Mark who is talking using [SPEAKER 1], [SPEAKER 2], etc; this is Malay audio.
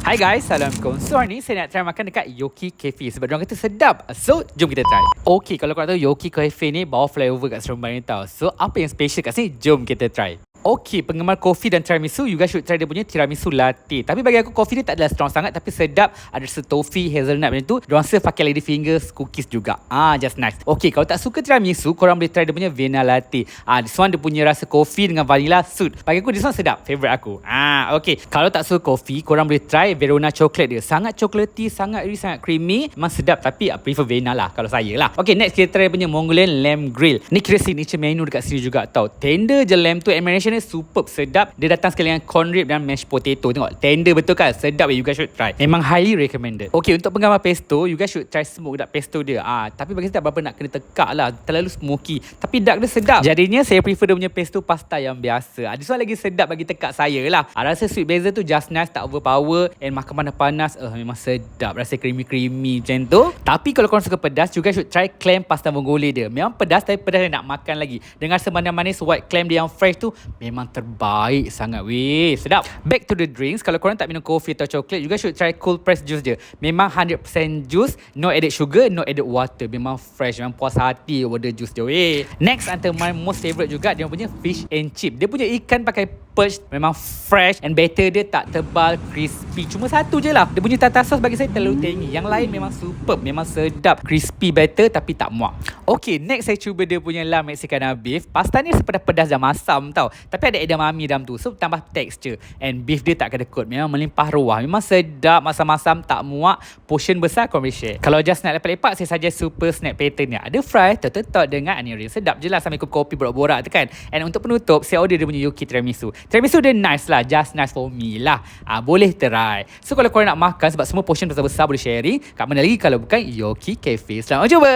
[SPEAKER 1] Hai guys, Assalamualaikum. So hari ni saya nak try makan dekat Yoki Cafe sebab diorang kata sedap. So jom kita try. Okay, kalau korang tahu Yoki Cafe ni bawa flyover kat Seremban ni tau. So apa yang special kat sini? Jom kita try. Okay, penggemar kopi dan tiramisu, you guys should try dia punya tiramisu latte. Tapi bagi aku kopi dia tak adalah strong sangat tapi sedap. Ada rasa toffee, hazelnut macam tu. Diorang serve pakai lady fingers, cookies juga. Just nice. Okay, kalau tak suka tiramisu, korang boleh try dia punya vanilla latte. This one dia punya rasa kopi dengan vanilla suit. Bagi aku this one sedap, favorite aku. Okay, kalau tak suka kopi, korang boleh try Verona chocolate dia. Sangat chocolatey, sangat rich, sangat creamy. Memang sedap tapi I prefer vanilla lah kalau saya lah. Okay, next kita try punya Mongolian lamb grill. Ni kira signature menu dekat sini juga tau. Tender je lamb tu, marination dia superb, sedap. Dia datang sekali dengan corn rib dan mashed potato. Tengok, tender betul kan? Sedap, you guys should try. Memang highly recommended. Okay, untuk penggemar pesto, you guys should try smoke dark pesto dia. Tapi bagi saya tak berapa nak kena tekak lah. Terlalu smoky. Tapi dark dia sedap. Jadinya saya prefer dia punya pesto pasta yang biasa. This one lagi sedap bagi tekak saya lah. Rasa sweet basil tu just nice, tak overpower. And makan panas-panas, memang sedap. Rasa creamy-creamy macam tu. Tapi kalau korang suka pedas, you guys should try clam pasta Mongolia dia. Memang pedas tapi pedas yang nak makan lagi. Dengan manis white clam dia yang fresh tu, memang terbaik sangat weh. Sedap. Back to the drinks. Kalau korang tak minum coffee atau coklat, you guys should try cold press juice je. Memang 100% juice, no added sugar, no added water. Memang fresh, memang puas hati order juice dia weh. Next, antara my most favourite juga, dia punya fish and chip. Dia punya ikan pakai perch, memang fresh and batter dia tak tebal, crispy. Cuma satu je lah, dia punya tartar sauce bagi saya terlalu tangy. Yang lain memang superb, memang sedap, crispy batter tapi tak muak. Okay, next saya cuba dia punya lamb Mexicana beef. Pasta ni pedas-pedas dan masam tau, tapi ada edamame dalam tu, so tambah texture. And beef dia tak kedekut, memang melimpah ruah. Memang sedap, masam-masam, tak muak. Portion besar, korang boleh share. Kalau just nak lepak-lepak, saya suggest super snack pattern ni. Ada fry, tot dengan onion ring. Sedap je lah sambil kopi borak-borak tu kan. And untuk penutup, saya order dia punya Yoki tiramisu. Tiramisu dia nice lah, just nice for me lah. Boleh try. So kalau korang nak makan, sebab semua portion besar-besar, boleh sharing. Kat mana lagi kalau bukan Yoki Cafe. Selamat cuba.